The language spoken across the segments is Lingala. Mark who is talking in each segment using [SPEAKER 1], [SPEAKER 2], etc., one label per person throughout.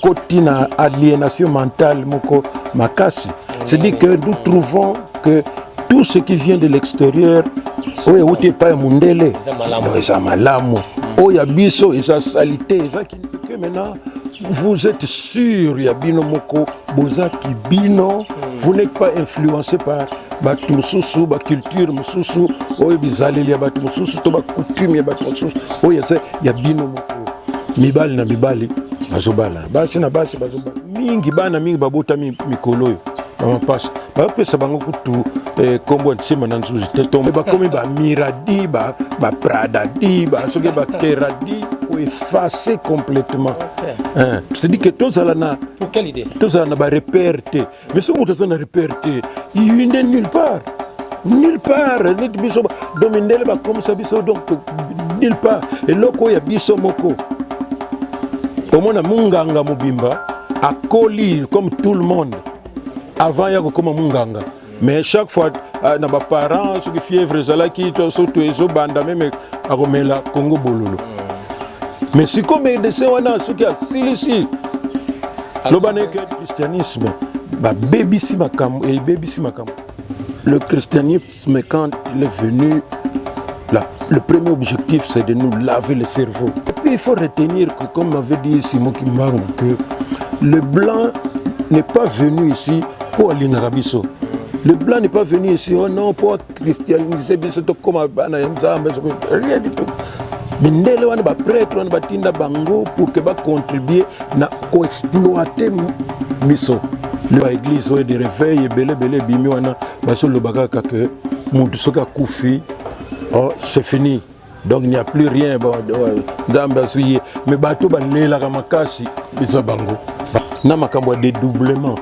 [SPEAKER 1] côté na aliénation mentale moko makasi. C'est-à-dire que nous trouvons que tout ce qui vient de l'extérieur, oye outé pa mundele, eza malamu. Oya biso eza salité, eza qui que maintenant vous êtes sûr ya bino moko bozaki bino, vous n'êtes pas influencé par batu mususu, ba culture mususu, oye bizaleli ya batu mususu, to ba coutume ya batu mususu, oye c'est ya bino moko. Mibali na mibali bazobala. Basi na basi bazobala. Mingi bana mingi babota mikolo yo. Mama passe. Ba pesa bango kutu kombo ntsima na nzuzi tetombe ba komi ba miradi ba prada di ba soke ba keradi ou effacer complètement. Hein, c'est dit que tous ala na
[SPEAKER 2] pour quelle idée?
[SPEAKER 1] Tous ala na ba repère te. Mais ce moto ça na repère te. Il n'est nulle part. Nulle part. Net biso dominele ba comme ça biso donc nulle part. Et loko ya biso moko. Au moins munganga mobimba a coli comme tout le monde. Avant, il y a comme Munganga. Mais chaque fois, na ba parents, ceux qui fièvre, zalaki, surtout les banda même à Romela, Congo Bololo. Mais si comme des séwana, ceux qui a silisi, le christianisme, bah baby si makam et baby si makam. Le christianisme quand il est venu, le premier objectif c'est de nous laver le cerveau. Et puis il faut retenir que comme m'avait dit Simon Kimbangu que le blanc n'est pas venu ici pour l'Inarabiso. Le blanc n'est pas venu ici, oh non, pour christianiser, rien du tout. Mais nous sommes prêtres, nous sommes bango pour que contribuer à exploiter miso. L'église est de réveil, belé, bimi, c'est fini. Donc il n'y a plus rien. Mais bateau, dédoublement.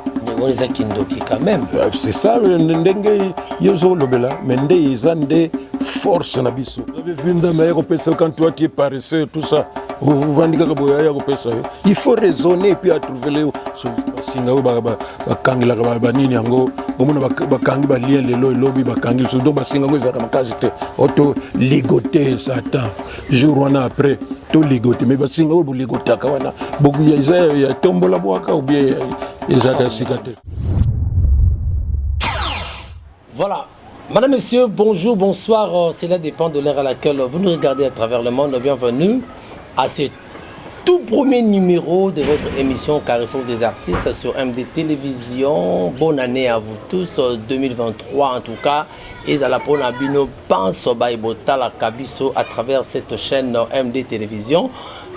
[SPEAKER 2] Quand même.
[SPEAKER 1] C'est ça, mais force na biso. Quand toi tu es paresseux, tout ça, il faut raisonner et puis à trouver les auto ligoté Satan. Jour après, tout ligoté. Mais ligoté beaucoup y a tombe la boîte ou bien
[SPEAKER 2] voilà. Madame, Monsieur, bonjour, bonsoir. Cela dépend de l'heure à laquelle vous nous regardez à travers le monde. Bienvenue à ce tout premier numéro de votre émission Carrefour des artistes sur MD Télévision. Bonne année à vous tous, 2023 en tout cas. Et à la Ponabino Panso Baibota la Kabiso à travers cette chaîne MD Télévision.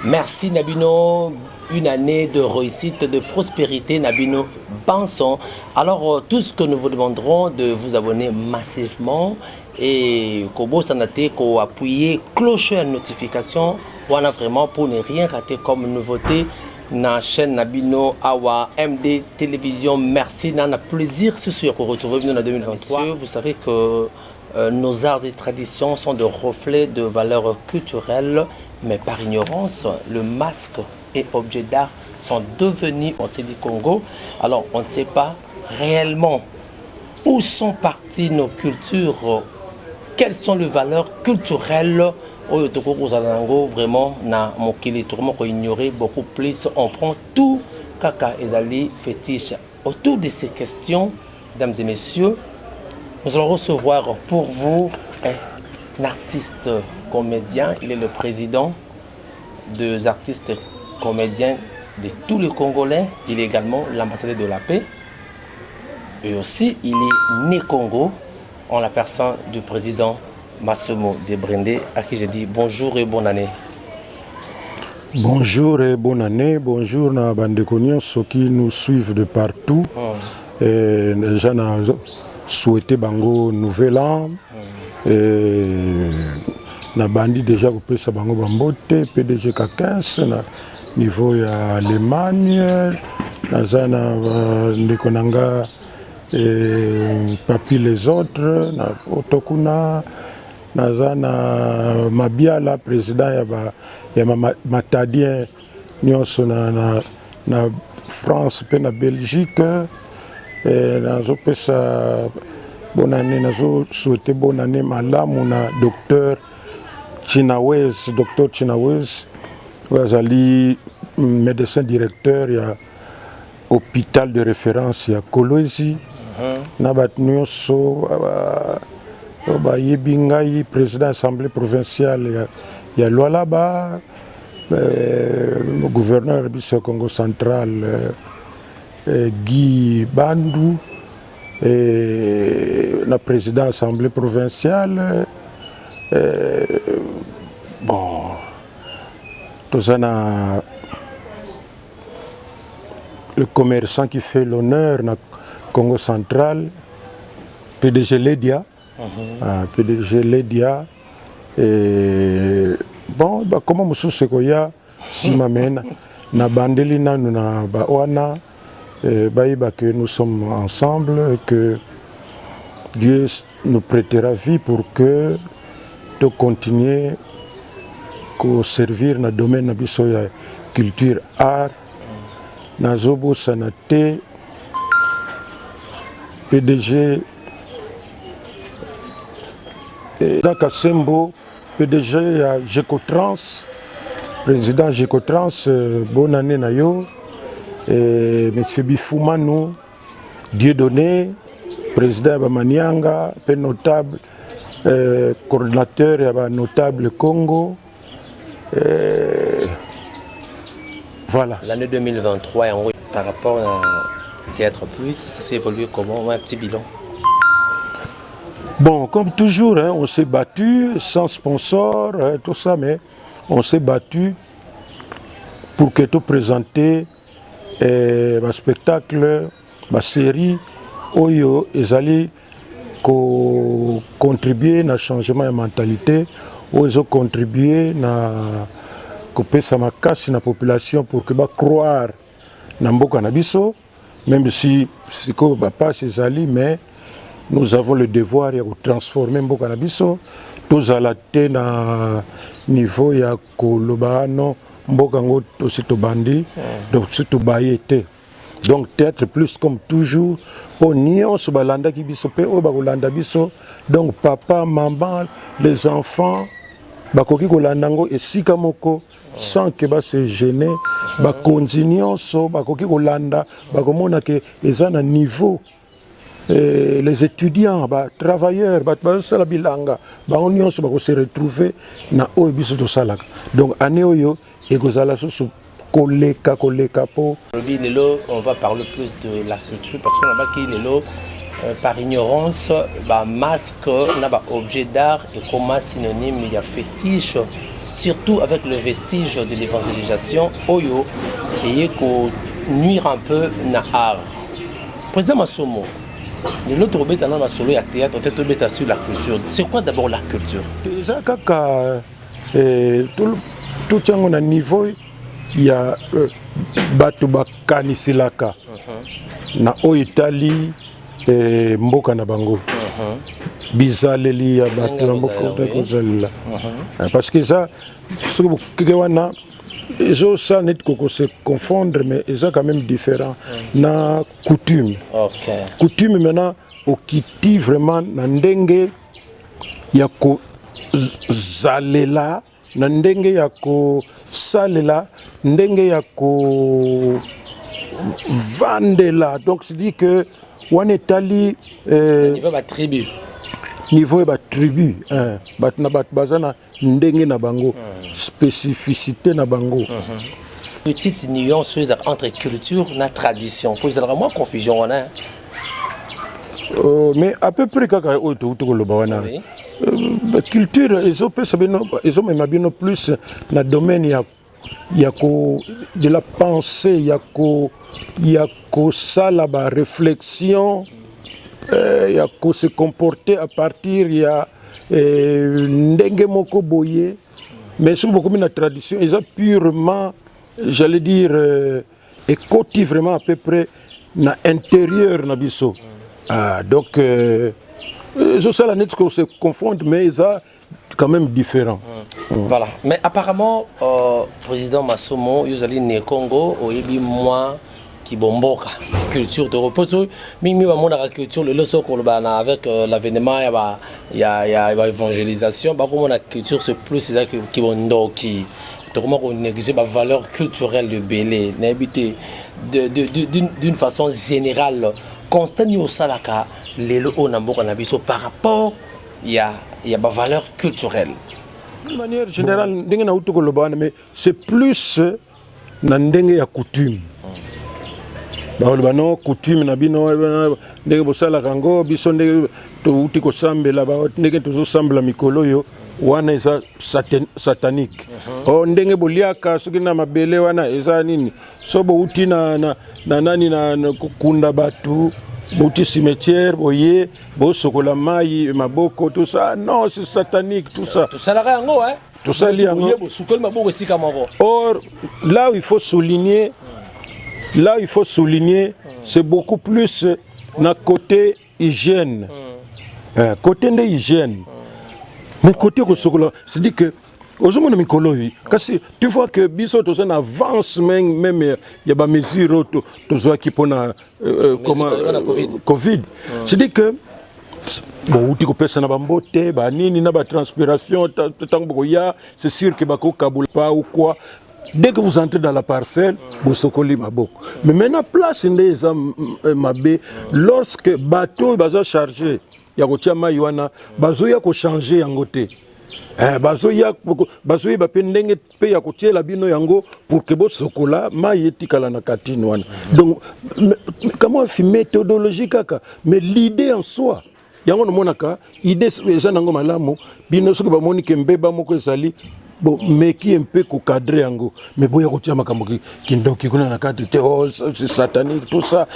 [SPEAKER 2] Merci Nabino, une année de réussite, de prospérité Nabino Banson. Alors tout ce que nous vous demanderons de vous abonner massivement et Kobo Sanate, ko appuyer cloche à notification, voilà vraiment pour ne rien rater comme nouveauté dans la chaîne Nabino Awa MD Télévision. Merci, nana plaisir ce soir pour retrouver nous en 2023. Vous savez que nos arts et traditions sont de reflets de valeurs culturelles. Mais par ignorance, le masque et objet d'art sont devenus du Congo. Alors, on ne sait pas réellement où sont parties nos cultures, quelles sont les valeurs culturelles. Vraiment, ignorer beaucoup plus. On prend tout caca et ali fétiche. Autour de ces questions, mesdames et messieurs, nous allons recevoir pour vous un artiste comédien. Il est le président des artistes comédiens de tous les Congolais. Il est également l'ambassadeur de la paix. Et aussi, il est né Congo en la personne du président Massimo Debrindé, à qui je dis bonjour et bonne année.
[SPEAKER 1] Bonjour et bonne année. Bonjour à Bandekonion, ceux qui nous suivent de partout. Et les gens ont souhaité Bango Nouvel An. Et na bandi déjà au pesa bango bambote PDG ka 15 na niveau ya Allemagne na zana ndekonanga papi les autres na otokuna na zana Mabiala président ya matadien nyonso na France pe na Belgique et na zo pesa bonne année na zo souhaiter bonne année malamu na docteur Chinawez, docteur Chinawez, Wazali médecin directeur, il y a hôpital de référence, il y a Kolwezi, Nabat Nyonso, Yebingaï, président de l'Assemblée provinciale, il y a Lualaba, le gouverneur du Congo central, Guy Bandou, et le président de l'Assemblée provinciale. Bon, tout ça, le commerçant qui fait l'honneur dans le Congo central, PDG Ledia, PDG Ledia, et bon, bah, comment monsieur Sekoya, si m'amène, na bandeli na na bawana, que nous sommes ensemble et que Dieu nous prêtera vie pour que nous continuions à servir dans le domaine de la culture, art, Nazobo Sanate, PDG dans Kassembo, PDG à Gecotrans, président Gecotrans, bonne année Nayo, et M. Bifoumano, Dieudonné, président de Manianga, notable, coordinateur et notable Congo. Voilà.
[SPEAKER 2] L'année 2023, par rapport à Théâtre Plus, ça s'est évolué comment? Un petit bilan.
[SPEAKER 1] Bon, comme toujours, hein, on s'est battu sans sponsor, hein, tout ça, mais on s'est battu pour que tout présenter un spectacle, une série, Oyo, ils allaient contribuer à changement de mentalité, ils ont contribué à couper sa macasse dans la population pour que croire dans le cannabis, même si c'est pas ces alliés, mais nous avons le devoir de transformer le cannabis, tous à la tête dans niveau ya kolobano mbokango aussi to bandi donc surtout baïté. Donc Théâtre Plus comme toujours pour nyonso balanda ki biso pe o bakolanda biso, donc papa maman les enfants bakoki kolanda ngo esika moko sans que ba se gêner ba nyonso bakoki kolanda bakomona ke eza na niveau. Les étudiants, les travailleurs, les bilanga, ils se retrouver dans le biso de Salak. Donc, année oyo, et que ça koleka po.
[SPEAKER 2] On va parler plus de la culture parce qu'on a qui par ignorance, masque, objet d'art et comme synonyme, il y a fétiche, surtout avec le vestige de l'évangélisation, oyo, qui est nuire un peu na art. Président Massomo. L'autre bête dans la solo et théâtre, peut-être bête sur la culture. C'est quoi d'abord la culture?
[SPEAKER 1] Tout le niveau, il y a Batuba Kanisilaka. Na o Italie, Mboka na bango. Bizaleli ya Batu Mboka. Parce que ça, ce que ils ont ça net qu'on se confondre, mais ils sont quand même différents. Na coutume.
[SPEAKER 2] Okay.
[SPEAKER 1] Coutume maintenant, au kiti vraiment nandenge yako zalela, nandenge yako salela, ndenge yako vandela. Donc c'est dit que on est allé
[SPEAKER 2] niveau de tribu.
[SPEAKER 1] Niveau de tribu, bazana ndenge na bango, spécificité na bango.
[SPEAKER 2] Petite nuance entre culture et tradition. Pour ça, moins confusion on a.
[SPEAKER 1] Mais à peu près quand la culture, ils ont même bien plus dans le domaine de la pensée, il y a ça là-bas, réflexion. Il y a qu'à se comporter à partir, il y a ndenge moko boye, mais sur beaucoup de la tradition, ils ont purement, j'allais dire, écouté vraiment à peu près dans l'intérieur de biso. Donc, je sais la net qu'on se confondent, mais ils sont quand même différents.
[SPEAKER 2] Voilà. Mais apparemment, président Massomo, vous allez né Congo, au Yébi moi. Qui bomboka culture de repos mimi wa mona la culture le leçon qu'on bana avec l'avènement il y a évangélisation ba comme la culture c'est plus c'est ça qui bondoki comment on néglige la valeur culturelle de Bélé, d'une façon générale, constant au salaka, les lots par rapport il y a la valeur culturelle.
[SPEAKER 1] De manière générale, mais c'est plus nandenge ya coutume. Bano coutume na bino ndenge bosala kango biso ndenge to uti ko sambela ba ndenge to sambela mikolo yo wana eza satanique. O ndenge boliaka soki na mabele wana eza nini so bo uti na nani na kunda batu bouti cimetière boye bo sokola mai maboko tout ça non c'est satanique tout ça.
[SPEAKER 2] Tout ça la rango hein.
[SPEAKER 1] Tout ça liango. Or là où il faut souligner c'est beaucoup plus na côté hygiène. Côté de hygiène. Mais côté Kosokola, c'est-à-dire que aujourd'hui tu vois que biso to en avance même il y a des mesures qui pour comment Covid. C'est-à-dire que bon uti ko pesa na bambote ba nini na ba transpiration tango ya c'est sûr que bako kabula pas ou quoi. Dès que vous entrez dans la parcelle, vous sokoli maboko. Mais maintenant, place les mabé, lorsque bateau est chargé, il y a un maïwana, bateau y changer en côté. Bateau y pendenge pe ya kotie la bino yango pour que bo sokola maïeti kala na katine. Donc, comment on fait méthodologie kaka? Mais l'idée en soi. Yango no monaka, idée eza nango malamu, bino soki ba moni kembe ba moko ezali. Bon, mais qui un peu cadré en go. Mais bon, il y a qui kuna na kati te oh c'est satanique tout ça.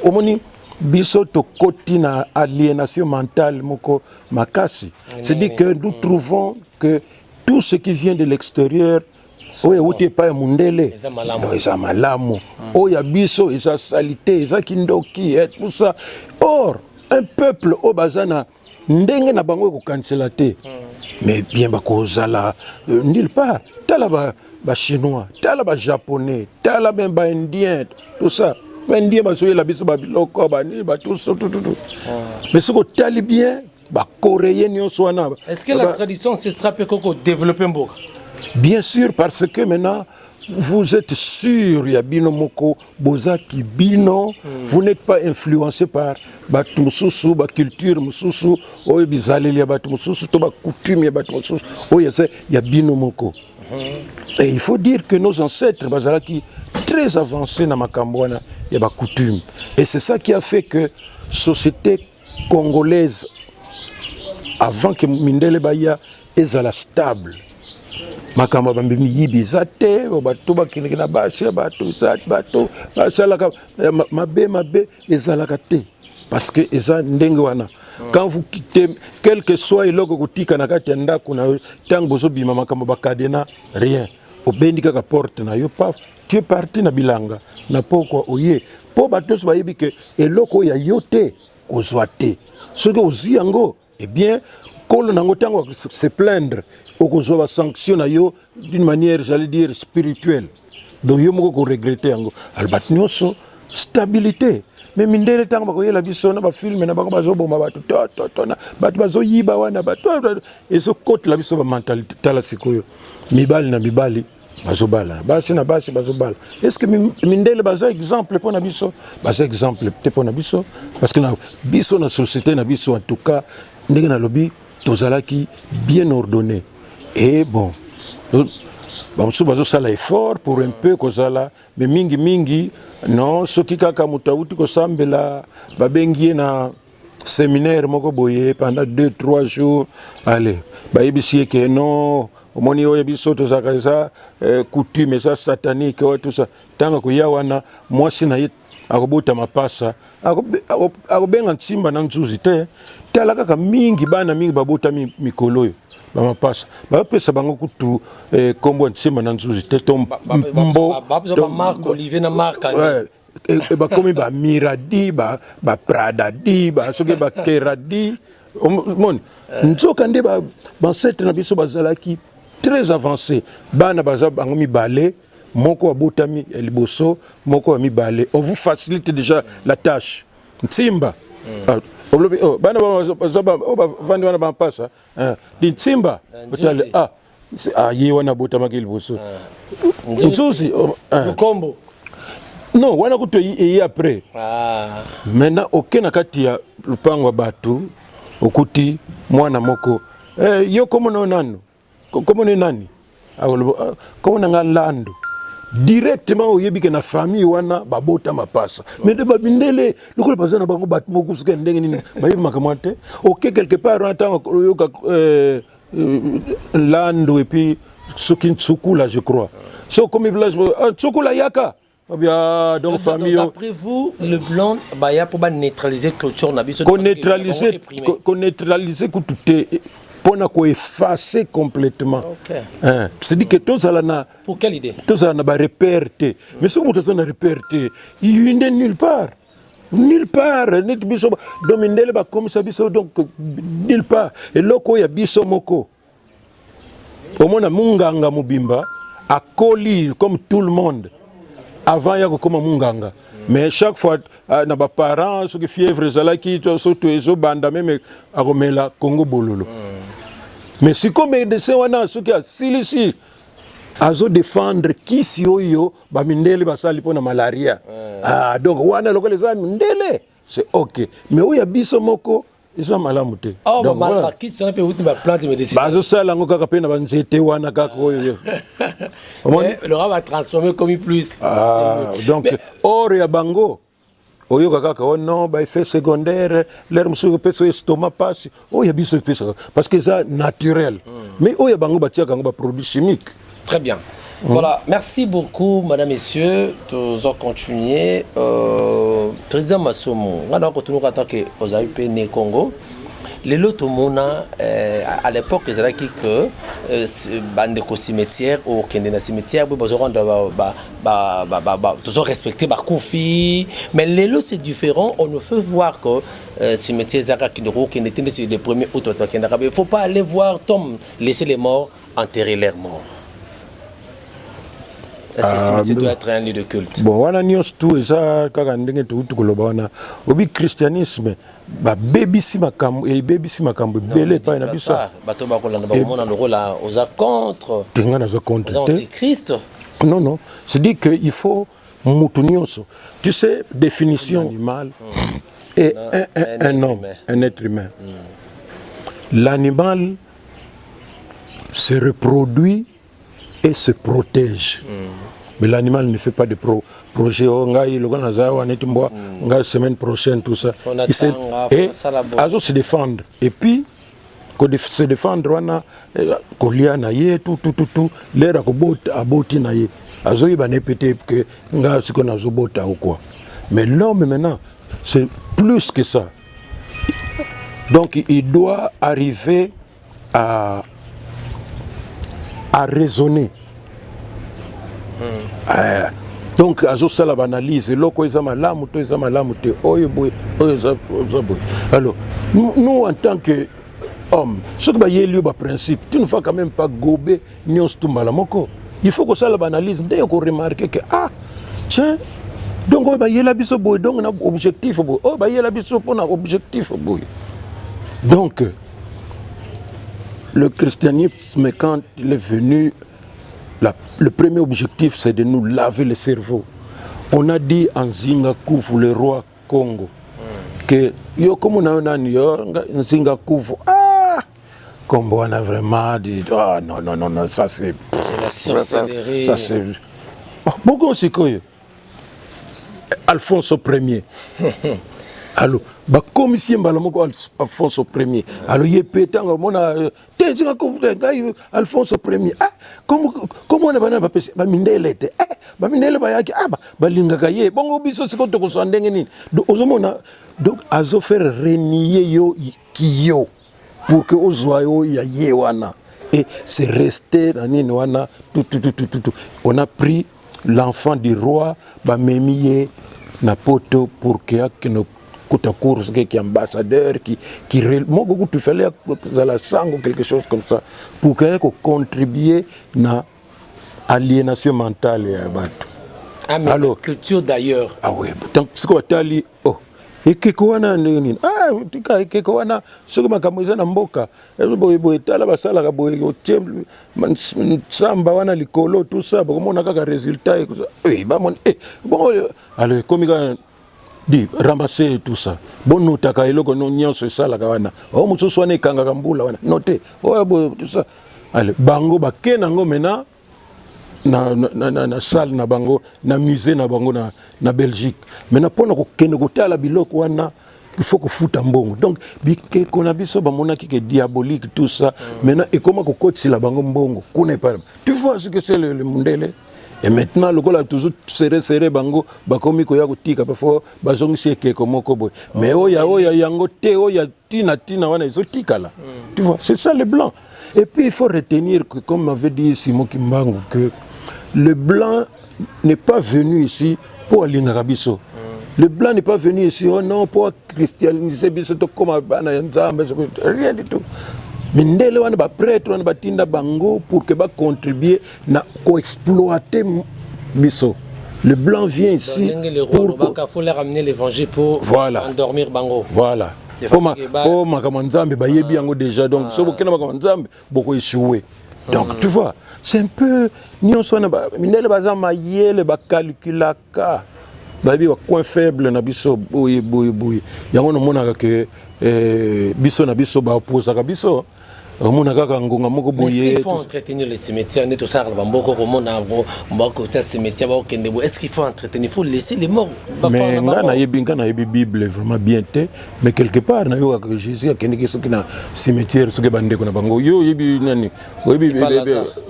[SPEAKER 1] Au moni biso to koti na aliénation mentale moko makasi. C'est-à-dire que nous trouvons que tout ce qui vient de l'extérieur oya uti pa ya mundele no eza malamu. Oya biso eza salité, eza kindoki et tout ça. Or, un peuple au bazana ndenge na bango ko cancelate mais bien bakozala nulle part tala ba chinois tala ba japonais tala même ba indien tout ça ba indien ba soyela biso ba biloko ba ni ba tout mais ce que tali bien ba coréen nyonso wana.
[SPEAKER 2] Est-ce que la tradition ancestrale peut développer un peu?
[SPEAKER 1] Bien sûr, parce que maintenant vous êtes sûr, Yabino Moko, Bozaki Bino, vous n'êtes pas influencé par Batumsusu, la culture Mususu, ou Bizaleli Batumsusu, la coutume Batumsusu, ou Yabino Moko. Et il faut dire que nos ancêtres, Bazalaki, très avancés dans Makambouana, il y a coutume. Et c'est ça qui a fait que la société congolaise, avant que Mindele Baya, est stable. Makamba bambi yibi zate bato bakini na basi bato zate bato basalaka mabe ezalaka te parce que eza ndenge wana quand vous quittez quel que soit eloko kotika na kati ndako na tango bozo bima makamba bakadena rien obendika ka porte na yo paf tu es parti na bilanga na poko oye po bato so bayibi que eloko ya yote kozwate ce que ozi yango eh bien kolo nango tango se plaindre okozoba sanction na yo d'une manière j'allais dire spirituelle donc yo moko regretter yango albat nyonso stabilité mais mindele tango bakoyela biso na ba film na bako bazoboma bato tona bato bazoyiba wana bato ezo kote la biso ba mentalité tala sikoyo mibali na mibali bazobala basi na basi bazobala est-ce que mindele baza exemple pour na biso baza exemple te pour na biso parce que na biso na société na biso en tout cas ndenge na lobby tozalaki bien ordonné. Et bon, ça l'effort pour un peu kozala, mais mingi non, ce qui kaka mutauti ko sambela babengi na séminaire moko boye pendant 2-3 jours. Allez, ba yebisi que non, omoni oyo biso to zakaza coutume ça satanique tout ça. Tanga ko yawana mwasi na akobota mapasa akobenga ntimba na nzuzi te tala kaka mingi bana mingi babota mikolo yo bama pasa bapesa bango kutu kombo ntimba na nzuzi te to mbo
[SPEAKER 2] ba marque Olivier na marque
[SPEAKER 1] ba komi ba miradi ba prada di ba soke ba keradi mon nzoka nde ba ancêtre na biso bazalaki très avancé bana baza bango mibale moko abotami liboso moko mibale on vous facilite déjà la tâche ntimba bana bazaba vandi wana bampasa di ntimba ah ye wana botamaki liboso
[SPEAKER 2] nzosi lukombo
[SPEAKER 1] non wana kuto ye après maintenant oke na kati ya lupango bato okuti mwana moko yo komono nano komono nani komono nga lando directement oyebike na famille wana babota mapasa mais de babindele lokola bazana bango bato mokusuka ndenge nini bayebi makamwa te oke quelque part attends yoka lando et puis soki Tsukula je crois so comme village Tsukula yaka bien donc famille
[SPEAKER 2] d'après vous le blanc baya pour neutraliser culture na biso
[SPEAKER 1] qu'on neutraliser tout pour na effacer complètement. C'est dit que tout ça là
[SPEAKER 2] pour quelle idée
[SPEAKER 1] tout ça na ba réperté mais ce que ça na réperté il n'est nulle part net biso domindele ba comme ça biso donc nulle part et loko ya biso moko au moins na munganga mubimba akoli comme tout le monde avant ya comme munganga mais chaque fois na ba parents ceux qui fièvre zalaki surtout ezo banda même akomela Congo bololo mais si comme médecin wana ceux qui a silisi azo défendre qui si oyo ba mindele basali pona malaria donc wana lokole za mindele c'est OK mais oya biso moko isa malamu te
[SPEAKER 2] donc voilà qui sont un peu outil ba plante médecine
[SPEAKER 1] bazo sala ngo kaka pena banzete wana kaka oyo
[SPEAKER 2] le roi va transformer comme plus
[SPEAKER 1] donc or ya bango oyo kaka oh non ba effet secondaire l'air monsieur peso estomac passe oh ya biso peso parce que ça naturel mais oyo bango batia kango ba produit chimique.
[SPEAKER 2] Très bien. Voilà, merci beaucoup, madame, messieurs. Nous allons continuer. Président Massomo, on a continué en tant que aux AUP Congo. Les lots à l'époque, ils avaient dit que bande de cimetière ou kendena cimetière, ils doivent respecter ma koufi. Mais les lots c'est différent. On nous fait voir que cimetière Zaka Kindoro qui était le 1er août. Il ne faut pas aller voir Tom laisser les morts enterrer leurs morts. Ce cimetière doit être un lieu de culte.
[SPEAKER 1] Bon, voilà, nous tout ça, quand on dit que tout le monde, au christianisme, bah baby si makambo et baby si makambo belé pas na biso.
[SPEAKER 2] Bato ba kolanda ba mona le rôle aux contre.
[SPEAKER 1] Tinga na contre.
[SPEAKER 2] Antichrist.
[SPEAKER 1] Non, c'est dit que il faut mutunioso. Tu sais définition animal et un homme, un être humain. L'animal se reproduit et se protège. Mais l'animal ne fait pas de projet. La semaine prochaine, tout ça. Et Azo se défendre. Et puis, se défendre, on a tout. L'air à boti na ye. Azo il va répéter que ce qu'on a zobota ou quoi. Mais l'homme maintenant, c'est plus que ça. Donc il doit arriver à raisonner. Donc azo sala analyse loko ezama lamu to ezama lamu te oyo boy oyo za boy. Alors nous en tant que hommes ce que ba yeli ba principe tu ne vas quand même pas gober nyos tout malamoko. Il faut que ça la analyse dès qu'on remarque que tiens donc on ba yela biso boy donc on a objectif boy oh ba yela biso pour un objectif boy. Donc le christianisme quand il est venu le premier objectif, c'est de nous laver le cerveau. On a dit en Zingakouf, le roi Congo, que yo comme on a un Zingakouf, comme on a vraiment dit, non, ça c'est ça c'est. Beaucoup c'est quoi? Alphonse Ier. Alors, comme si Alphonse Ier. Alors, il est pétant, Alphonse Ier. Comment on a pas mindele donc azo faire renier yo kiyo pour que ozoyo ya yewana et c'est resté tout. On a pris l'enfant du roi bamemiye na poto pour que no course qui est ambassadeur qui moi tu fallait la sang ou quelque chose comme ça pour que contribuer na aliénation mentale ya bato.
[SPEAKER 2] Mais alors culture d'ailleurs.
[SPEAKER 1] Oui, tant ce qu'on tali ekeko wana nini tika ekeko wana soki makambo eza na mboka boye tala basalaka boye otie nsamba wana likolo tout ça bokomona kaka résultat bamoni bon alors ekomi kaka di ramasser tout ça bonotaka eloko nyonso esalaka wana mosusu wana ekangaka mbula wana note oyo boye tout ça ale bango bakei nango mena na salle na bango na musée na bango na Belgique mena mpona kokende kotala biloko wana il faut kofuta mbongo donc bikeko na biso bamonaki ke diabolique tout ça mena ekoma kokotisela bango mbongo kuna epa tu vois ce que c'est le mundele et maintenant le gola toujours serré bango bakomi ko ya kotika parfois bazongisi ekeko moko boy mais oya yango te oya tina wana ezotika là tu vois c'est ça le blanc et puis il faut retenir que comme m'avait dit Simon Kimbangu que le blanc n'est pas venu ici pour alinga biso. Le blanc n'est pas venu ici oh non pour christianiser biso to comme bana nzambe rien du tout. Mindele wana ba prêtre wana batinda bango pour que ba contribuer na co-exploiter biso. Le blanc vient ici pour
[SPEAKER 2] faut leur amener l'évangile pour endormir bango.
[SPEAKER 1] Voilà. Oh makamanzambe ba yebi yango déjà donc so bokena makamanzambe boko échouer. Donc tu vois, c'est un peu nyonso na mindele baza mayele ba calculaka. Babi wa coin faible na biso boye. Yango no monaka ke biso na biso ba opposa ka biso. Monaka ka ngonga moko boye.
[SPEAKER 2] Est-ce qu'il faut entretenir les cimetières ne tout ça ba mboko ko mona mboko ta cimetière ba okende bo. Est-ce qu'il faut entretenir, il faut laisser les morts ba
[SPEAKER 1] mais na yebi Bible vraiment bien té mais quelque part na yo que Jésus a kende soki na cimetière soki bande ko na bango yo yebi nani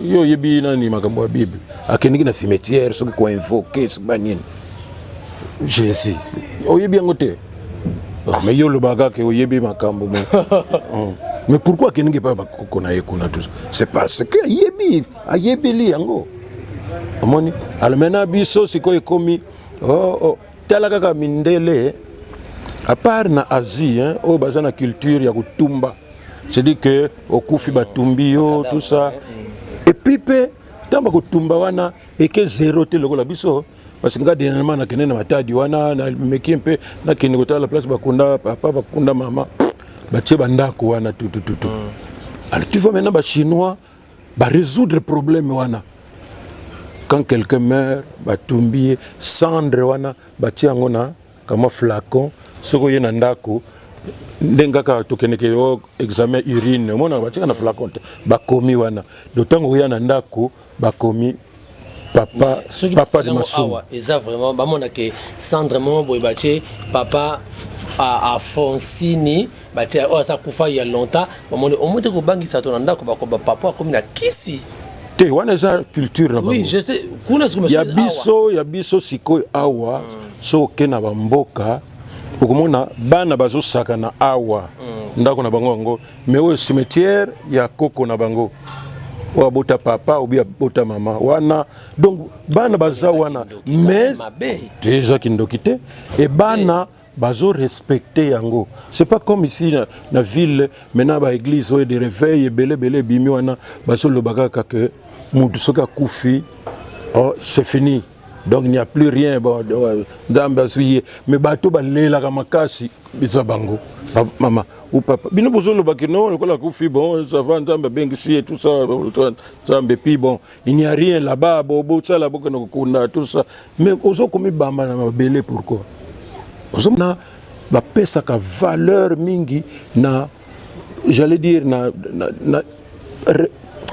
[SPEAKER 1] yo yebi nani makambo ya Bible akende na cimetière soki ko invoquer soki banini Jésus oyebi yango te mais yo le baga ke oyebi makambo mais pourquoi kenenge pas bakona ekona tout c'est parce que ayebi li yango omoni almena biso siko ekomi tala kaka mindele à part na Asie o bazana culture ya kutumba c'est-à-dire que okufi batumbi yo tout ça et puis pe tamba kutumba wana eke zéro te lokola biso parce que dernièrement na kenena matadi wana na meki un peu na kene kota la place bakunda papa bakunda mama batie bandako wana tout alors tu vois maintenant ba chinois ba résoudre problème wana quand quelqu'un meurt batumbi cendre wana batie yango na kama flacon soko yena ndako ndengaka tokeneke yo examen urine mona batie na flacon bakomi wana dotango yana ndako bakomi papa de Massou.
[SPEAKER 2] Et ça vraiment, bah mon que cendrement boibaché papa a Foncini, bah tu oh ça kufa il y a longtemps, bah mon au moins te bangi ça ton anda ko papa comme na kisi.
[SPEAKER 1] Te wana za culture na bango.
[SPEAKER 2] Oui, je sais. Kuna ce
[SPEAKER 1] que ya biso sikoy awa so kena bamboka okomona bana bazo saka na awa ndako na bango ngo mais au cimetière ya koko na bango. Ou bota papa ou bien bota maman wana donc bana baza wana mais déjà kindokité et bana bazo respecter yango c'est pas comme ici na ville maintenant ba église ou de réveil belé bimi wana bazo lobaka que mutu soka kufi oh c'est fini donc il n'y a plus rien bon mais bato balela ka makasi bisa bango maman ou papa bino bozolo bakino ko la kufi bon ça va nzamba bengisi et tout ça nzamba puis bon il n'y a rien là-bas bobo ça là boko no kunda tout ça mais ozo komi bamba na mabele pourquoi ozo na ba pesa ka valeur mingi na j'allais dire na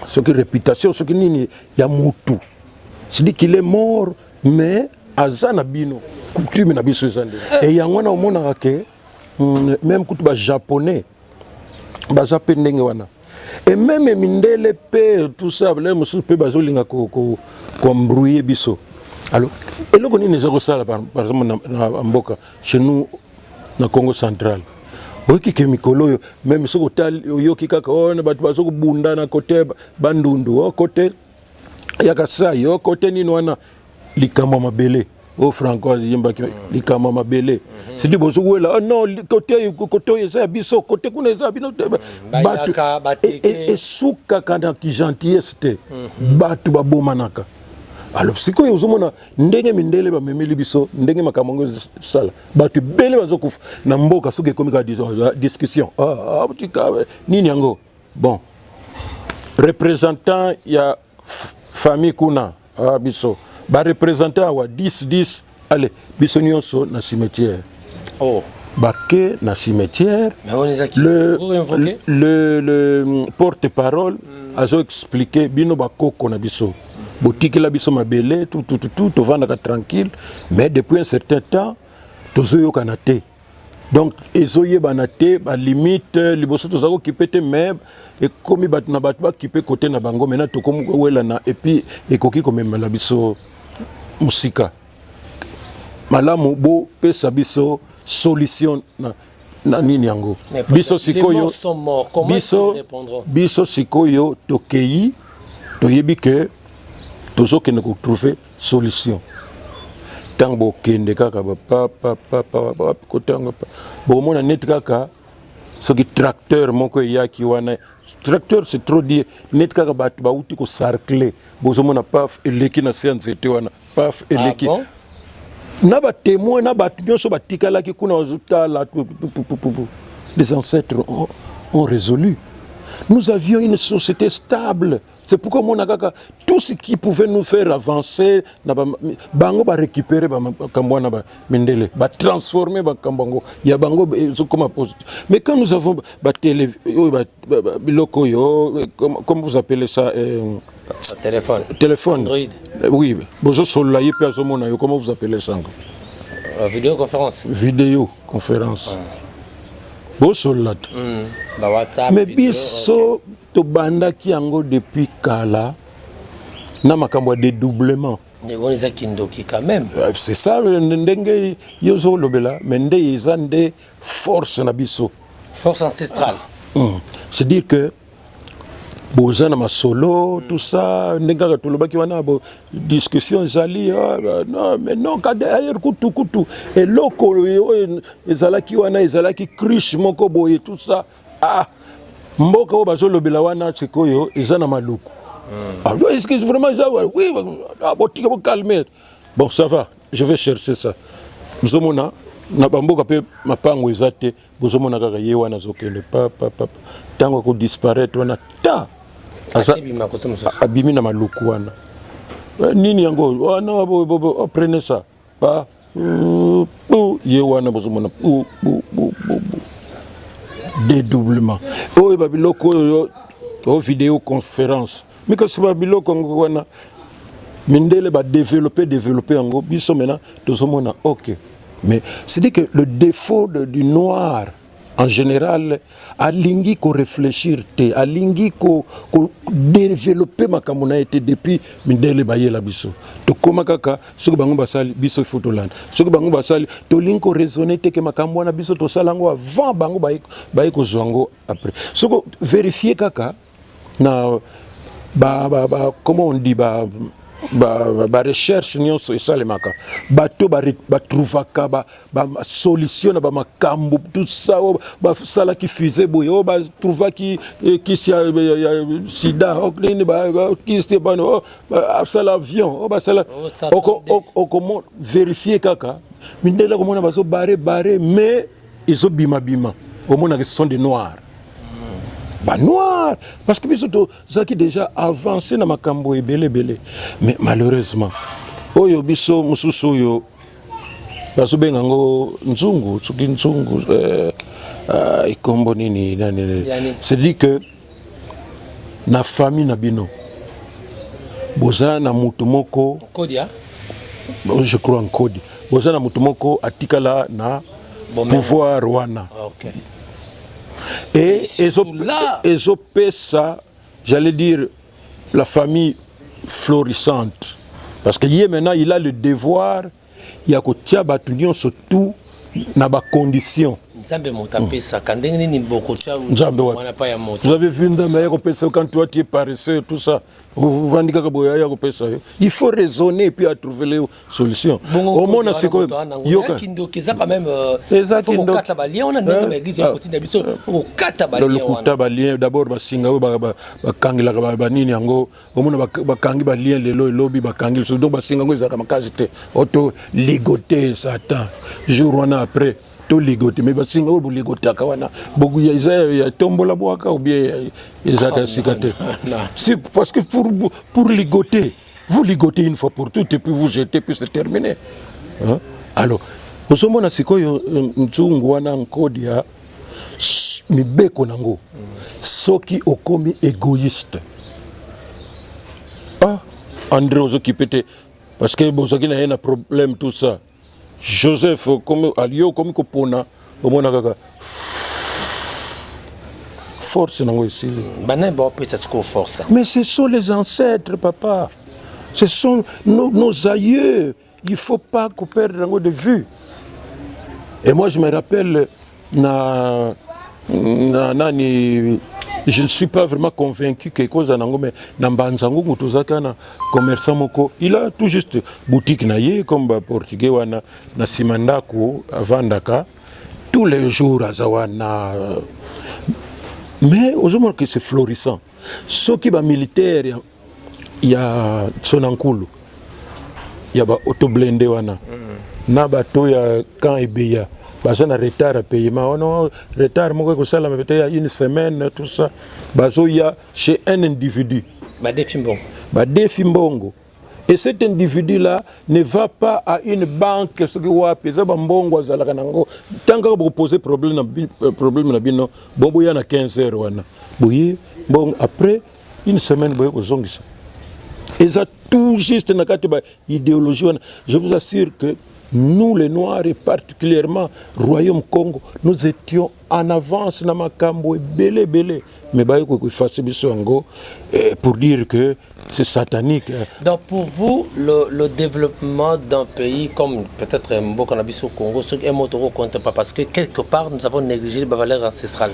[SPEAKER 1] ce qui réputation ce qui nini ya mutu c'est dit qu'il est mort mais azana bino coutume na biso ezande et yango na omona ke même kutu ba japonais baza pe ndenge wana et même mindele pe tout ça les musu pe bazolinga ko embrouiller biso alors eloko nini ezako sala par exemple na mboka chez nous na Congo central oki ke mikolo même soko tal yoki kaka on batu bazoko bunda na côté bandundu o côté ya kasai o côté nini wana likamba mabele au francoise yemba likamba mabele c'est dit bozo wela oh non côté ça biso côté kuna ça bino batu et souka kana ki gentillesse batu babomanaka alors sikoyo ozomona ndenge mindele bamemeli biso ndenge makambo sala bato bele bazokufa na mboka soki ekomi ka discussion nini yango bon représentant ya famille kuna biso représentant awa 10 allez biso nyonso na cimetière baké na cimetière. Le porte-parole a expliqué bino bakoko na biso boutique la biso mabele tout vendre tranquille, mais depuis un certain temps tozoyo kanate donc ezoye banate ba limite liboso tozako kipete même et comme bat na bat ba kipe côté na bango maintenant to comme wela na et puis ekoki comme la biso musika malamu bo pesa biso solution na nini yango biso sikoyo biso sikoyo tokei toyebi ke tozokende ko trouver solution tango kende kaka pa kotanga bomona net kaka soki tracteur moko yaki wana tracteur c'est trop dire net kaka ba uti ko cercler bozomona paf eleki na séance ete wana paf eleki na ba témoin na ba nyonso batikala ki kuna ozuta la les ancêtres ont résolu. Nous avions une société stable. C'est pourquoi mon akaka tout ce qui pouvait nous faire avancer na bango ba récupérer ba kambwana ba mindele ba transformer ba kambango ya bango comme positif. Mais quand nous avons ba télé biloko yo comme vous appelez ça téléphone Android. Oui, bonjour solo yi pe mona yo comment vous appelez ça vidéoconférence bon solo
[SPEAKER 2] WhatsApp
[SPEAKER 1] mais biso to banda ki yango depuis kala na makambo de dédoublement
[SPEAKER 2] quand même
[SPEAKER 1] c'est ça ndenge yozo lobela mais ndé ezande force na biso
[SPEAKER 2] force ancestrale
[SPEAKER 1] c'est dire que bozana masolo tout ça ndengaka tolobaki wana bo discussion zali non mais non kade ayer kutu et loko ezalaki wana ezalaki cruche moko boye tout ça mboka o bazolobela wana sikoyo ezana maluku est-ce que vraiment ça oui botika bo calmer bon ça va je vais chercher ça zomona na bamboka pe mapango ezate bozomona kaka ye wana zokele pa tango ko disparaître wana ta abimi na maluku wana nini yango wana prenez ça pa ye wana bozomona dédoublement babiloko vidéoconférence mais que c'est babiloko wana mindele ba développer yango biso maintenant tozomona ok mais c'est dit que le défaut du noir en général alingi ko réfléchir te alingi ko développer makambo na été depuis mindele bayela biso to koma kaka soki bango basali biso photolande soki bango basali to lingi ko raisonner te ke makambo na biso to salango avant bango bayi ko zwango après soko vérifier kaka na comment on dit recherche nyonso esalemaka bato batrouvaka solution na bamakambo tout ça basalaki fusée boye batrouvaki kisi ya sida kisi basala avion basala okomo vérifier kaka mindela komona bazobare mais ezobimabima omona que ce sont des noirs noir parce que biso zaki déjà avancé na makambo ebele mais malheureusement oyo biso mususu oyo bazobenga ngo nzungu tsuki nzungu ikombo nini c'est dit que na famille na bino boza na mutu moko
[SPEAKER 2] kodia
[SPEAKER 1] je crois en kodi boza na mutu moko atikala na pouvoir wana
[SPEAKER 2] okay.
[SPEAKER 1] Et ça, j'allais dire, la famille florissante. Parce que maintenant, il a le devoir, il y a que tia batunion surtout dans les conditions. Vous avez vu quand toi tu es paresseux, tout ça. Vous vendez il faut raisonner et puis à trouver les solutions. Au moins, c'est quoi? Il faut d'abord, auto ligoté Satan jour après tout ligoté mais basinga ou ligota kawana beaucoup ya tombola boaka ou bien ezaka sikate c'est parce que pour ligoter vous ligotez une fois pour toutes et puis vous jetez puis c'est terminé hein? Alors osomona sikoyo nzungu wana nkodia mibeko nango soki okomi égoïste André ozoki pété parce que bozaki na un problème tout ça. Joseph comme alio comme kopona omona kaka force nango ici.
[SPEAKER 2] Force.
[SPEAKER 1] Mais ce sont les ancêtres papa. Ce sont nos aïeux. Il faut pas qu'on perde nango de vue. Et moi je me rappelle je ne suis pas vraiment convaincu que cause en mais Nambanzango Mutozakana commerçant moko il a tout juste boutique naïe comme portugais wana na Simandako Vandaka tous les jours à Zawana mais aujourd'hui que c'est florissant ce qui va militaire il y a Sonankulu il y a auto blindé wana na bato ya quand Ebeya bazo na retard à paiement non retard moko ko sala mais peut-être une semaine tout ça bazo ya chez un individu défi mbongo et cet individu là ne va pas à une banque ce que wa pesa mbongo azala nango tant que vous posez problème na bino bombo ya na 15 heures wana boye bon après une semaine boye ko zongisa et ça tout juste na kati ba idéologie wana je vous assure que nous les Noirs et particulièrement Royaume Congo, nous étions en avance dans Makambo et belé. Mais pour dire que c'est satanique.
[SPEAKER 2] Donc pour vous, le développement d'un pays comme peut-être Mbokanabis au Congo, ce est Motoro compte pas parce que quelque part nous avons négligé les valeurs ancestrales,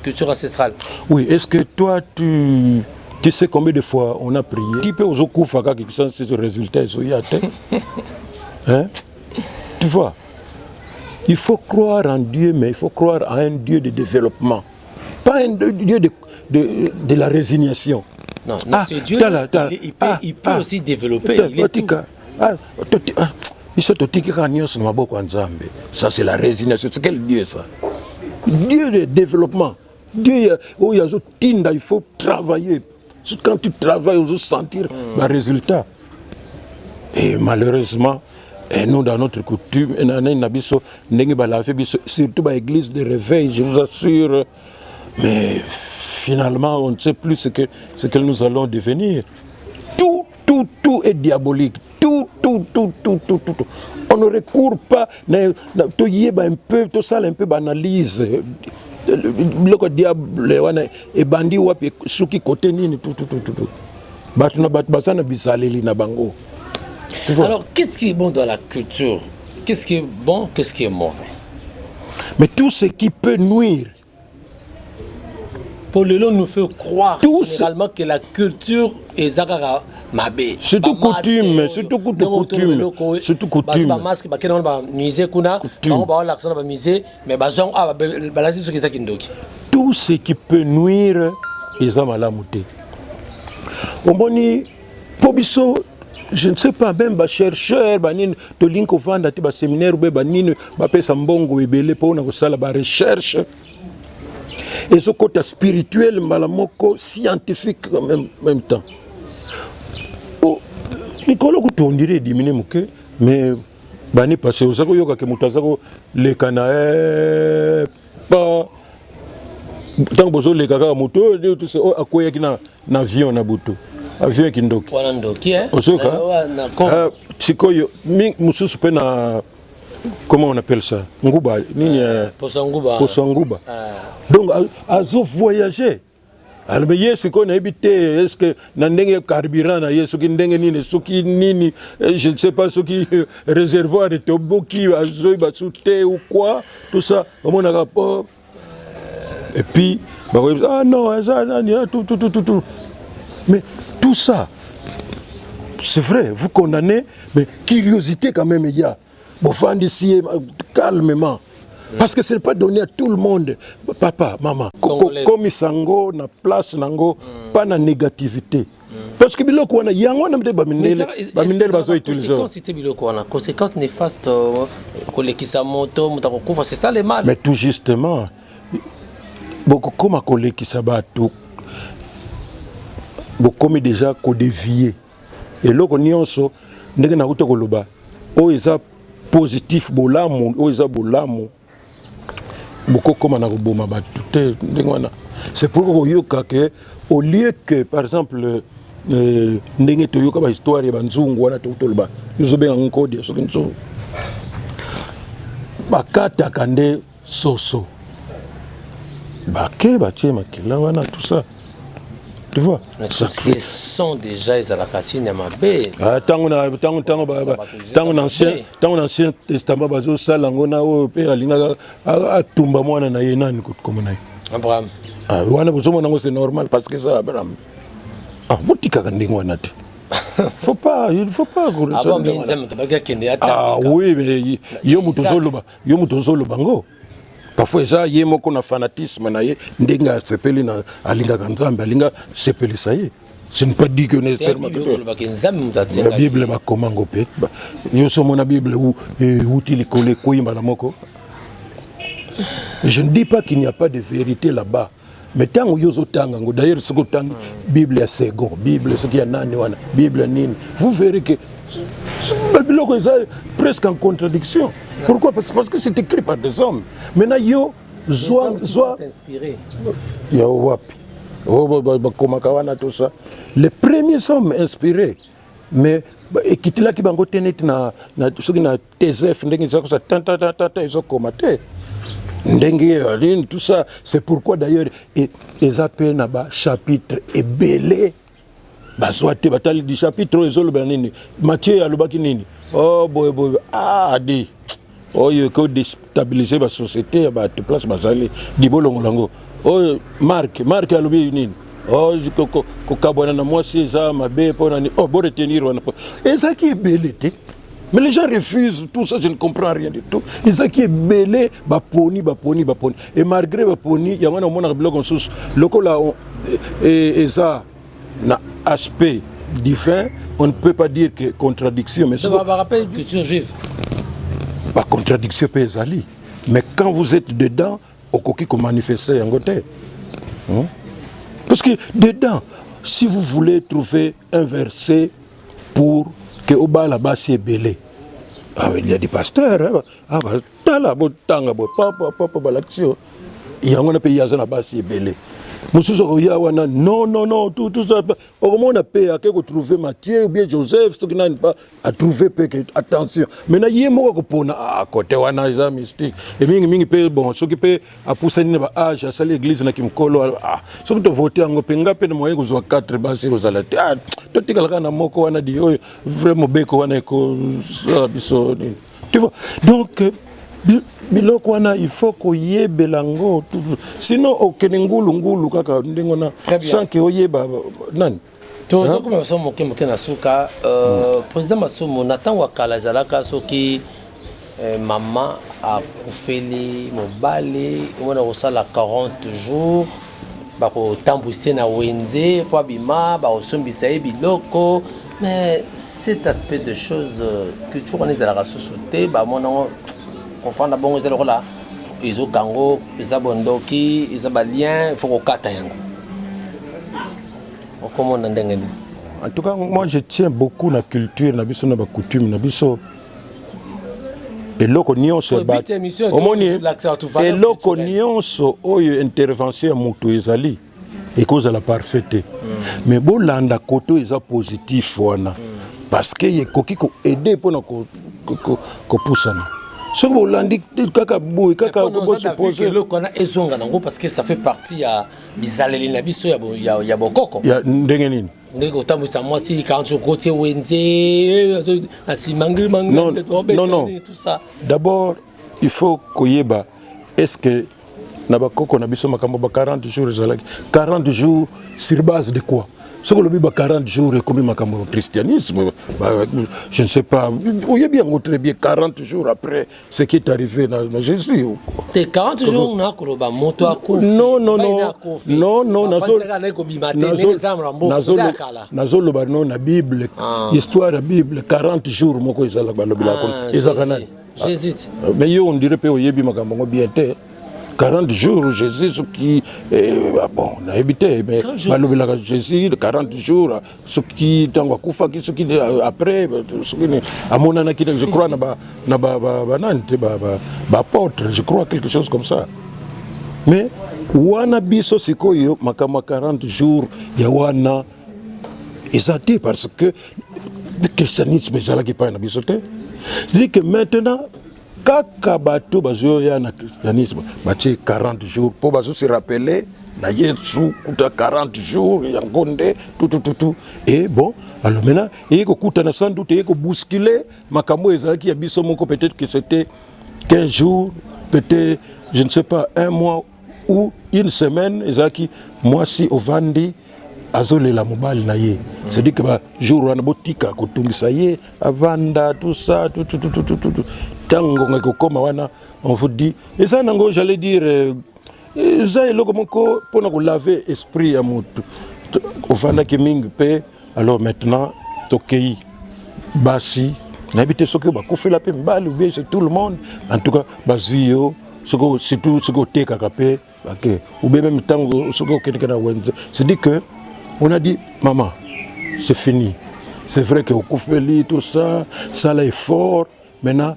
[SPEAKER 2] culture ancestrale.
[SPEAKER 1] Oui, est-ce que toi tu sais combien de fois on a prié? Tu peux aux Okufaka qui sont ces résultats, hein? Tu vois, il faut croire en Dieu, mais il faut croire en un Dieu de développement, pas un Dieu de la résignation.
[SPEAKER 2] Non, Dieu, il peut aussi développer.
[SPEAKER 1] Ça, c'est la résignation. C'est quel Dieu ça? Dieu de développement. Dieu, il faut travailler. Quand tu travailles, il faut sentir le résultat. Et malheureusement, nous, dans notre coutume, surtout dans l'église de réveil, je vous assure, mais finalement, on ne sait plus ce que nous allons devenir. Tout est diabolique. Tout. On ne recourt pas, tout ça un peu banalise. Le diable et bandit wapi suki côté nini tout bango.
[SPEAKER 2] Alors qu'est-ce qui est bon dans la culture? Qu'est-ce qui est bon, qu'est-ce qui est mauvais?
[SPEAKER 1] Mais tout ce qui peut nuire.
[SPEAKER 2] Pour le long nous fait croire généralement que la culture est zakara mabé.
[SPEAKER 1] Surtout coutume. Tout ce qui peut nuire est zamalamouté. Omoni pobiso je ne sais pas même ba chercheur banine to linko vanda ti ba séminaire be banine ba pesa mbongo ebele pona ko sala ba recherche et ce côté spirituel malamoko scientifique en même temps. Nikolo kutondire dimine muke mais bani passé osako yoka ke mutazako le kana pas tant bozo le kaka moto tout ça akoya kina na avion na butu avion kindoki
[SPEAKER 2] wana ndoki
[SPEAKER 1] osoka sikoyo mususu pe na comment on appelle ça nguba nini
[SPEAKER 2] posa nguba
[SPEAKER 1] donc azo voyager alors ye siko na ebité est-ce que na ndenge carburant na ye soki ndenge nini soki nini je ne sais pas soki réservoir de toboki azoi basute ou quoi tout ça au moins rapport et puis bah ah non ça tout mais tout ça c'est vrai vous condamnez mais curiosité quand même il y a bon faut ici calmement. Parce que ce n'est pas donné à tout le monde. Papa, maman, comme isango, na place nango, pas na négativité. Parce que biloko wana yango na mde bamindele bazo utiliser.
[SPEAKER 2] Conséquence néfaste kolekisa moto mutako kufa, c'est ça le mal.
[SPEAKER 1] Mais tout justement, beaucoup comme kolekisa bato, beaucoup déjà ko dévier. Et loko nyonso ndenge na kuto koloba, o eza positif bolamu, o eza bolamu. Beaucoup comme on a reboma battu. C'est pourquoi que au lieu que par exemple ndenge to yoka ba histoire ya banzungu wana to tolba nous obé en code so kinso bakata kande soso baké batie makila wana tout ça tu vois
[SPEAKER 2] ça fait sont déjà les alakasine ya mabe
[SPEAKER 1] tango ancien testament bazo salango na o pe alinga atumba mwana na yenani kukomona
[SPEAKER 2] Abraham
[SPEAKER 1] wana bozomo nango c'est normal parce que ça Abraham botika kandingo wana te il faut pas oui mais yo muto zolo bango parfois ça y est moko na fanatisme na ye ndenga sepeli na alinga kanzambe alinga sepeli ça y est ce n'est pas dit que nécessairement la Bible va comment ngopé yo so mona Bible où utili kole koyimba na moko je ne dis pas qu'il n'y a pas de vérité là-bas mais tant yo zo tanga ngo d'ailleurs ce que tang Bible ya second Bible ce qui y a nani wana Bible nini vous verrez que biloko est presque en contradiction. Pourquoi? Parce que c'est écrit par des hommes. Maintenant, yo, zoa
[SPEAKER 2] inspiré.
[SPEAKER 1] Yo wapi. Tout ça. Les premiers sont inspirés. Mais et qui là qui bango tenet na ce qui na TZF ndenge ça tata ils ont commenté. Ndenge tout ça, c'est pourquoi d'ailleurs ils appellent na chapitre et belé. Bazwate batali du chapitre ezoloba nini Matthieu alobaki nini oh boy adi oh yo ko déstabiliser ba société ba te place bazali dibolongo lango oh Marc alobi nini oh ko kabona na moi c'est ça mabe pona ni oh bo retenir wana eza qui est belé mais les gens refusent tout ça, je ne comprends rien du tout. Ils ont qui est belé baponi et malgré baponi il y a un moment bloc en sous lokola et ça na aspect divin, on ne peut pas dire que contradiction. Mais
[SPEAKER 2] ça va rappeler une culture juive.
[SPEAKER 1] Pas contradiction peut aller. Mais quand vous êtes dedans, au coquille qu'on manifeste en côté. Parce que dedans, si vous voulez trouver un verset pour que au bas là-bas c'est belé. Il y a des pasteurs. Il y a un pays là-bas c'est belé. Non, tout ça. Au moment où on a payé à trouver Matthieu ou bien Joseph, ce qui n'a pas à trouver, attention. Maintenant, il y a un mot à côté, on a des mystique. Et mingi bon, ce qui peut à pousser une âge, à salir l'église, qui me colle. Ce qui te voter en Gopenga, peine moyen que vous avez 4 bases, vous allez. Tout est quelqu'un à moko, on a dit, vraiment beko, on a tu vois. Donc, biloko wana il faut koyebe lango sinon okenengulu kaka ndengona sans que oyeba nani
[SPEAKER 2] tozo comme ça moke na suka président Masomo Nathan Wakala zalaka soki maman a kufeli mobali on osala 40 jours ba ko tambouser na wenze po bima ba osombisa biloko. Mais cet aspect de choses que tu connais à la société ba mon confond d'abord les alors là ils ont kango ils ont bondoki ils ont balien il faut qu'on kata yango comment on ndengeni.
[SPEAKER 1] En tout cas moi je tiens beaucoup la culture na biso na ba coutume na biso eloko nyonso ba omoni eloko nyonso oyo intervention mutu ezali et cause la parfaite mais bon landa koto eza positif wana parce que yekoki ko aider pona ko poussana Ce que vous l'avez kaka boui, kaka
[SPEAKER 2] supposé. Le qu'on a ezonga nango parce que ça fait partie à bizaleli na biso ya bokoko.
[SPEAKER 1] Ya ndengenini.
[SPEAKER 2] Ndeko tamu sa moi si quand je côté wenze asimangi mangi
[SPEAKER 1] non.
[SPEAKER 2] Tout ça.
[SPEAKER 1] D'abord, il faut koyeba est-ce que na bakoko na biso makambo ba 40 jours ezalaki 40 jours sur base de quoi? Ce que le biba 40 jours et combien makambo christianisme je ne sais pas. Il y a bien très bien 40 jours après ce qui est arrivé dans Jésus.
[SPEAKER 2] T'es 40 jours na koloba moto akufi.
[SPEAKER 1] Non, nazolo ba non na Bible, histoire de Bible 40 jours moko ezala ba lobila ko ezakana.
[SPEAKER 2] Jésus.
[SPEAKER 1] Mais yo on dirait pe oyebi makambo bien té 40 jours, Jésus, qui bon, on a habité, mais Jésus, 40 jours, ce qui ce qui après, à mon avis, je crois, apôtre, je crois quelque chose comme ça. Mais, wana biso sikoyo, makama 40 jours, yawana, exacté parce que le christianisme est là qui parle na biso té. C'est-à-dire que maintenant, kaka bato bazo ya na christianisme batie 40 jours pour bazo se rappeler na Yesu kuta 40 jours ya ngonde tout et bon alors maintenant et ko kuta na sans doute et ko bousculer makambo ezalaki ya biso moko peut-être que c'était 15 jours peut-être je ne sais pas un mois ou une semaine ezalaki moi si ovandi azolela mobali na ye c'est-à-dire que ba jour wana botika ko tungisa ye avanda tout ça tout tango ngeko koma wana on vous dit et ça nango j'allais dire ça eloko moko pona ko laver esprit ya mutu ofanda ki mingi pe alors maintenant tokei basi n'habite soki ba kufela pe mbali ou bien c'est tout le monde en tout cas bazio soko surtout soko teka kapé OK ou bien même tango soko ketika na wenze c'est dit que on a dit maman c'est fini c'est vrai que au kufeli tout ça ça là est fort maintenant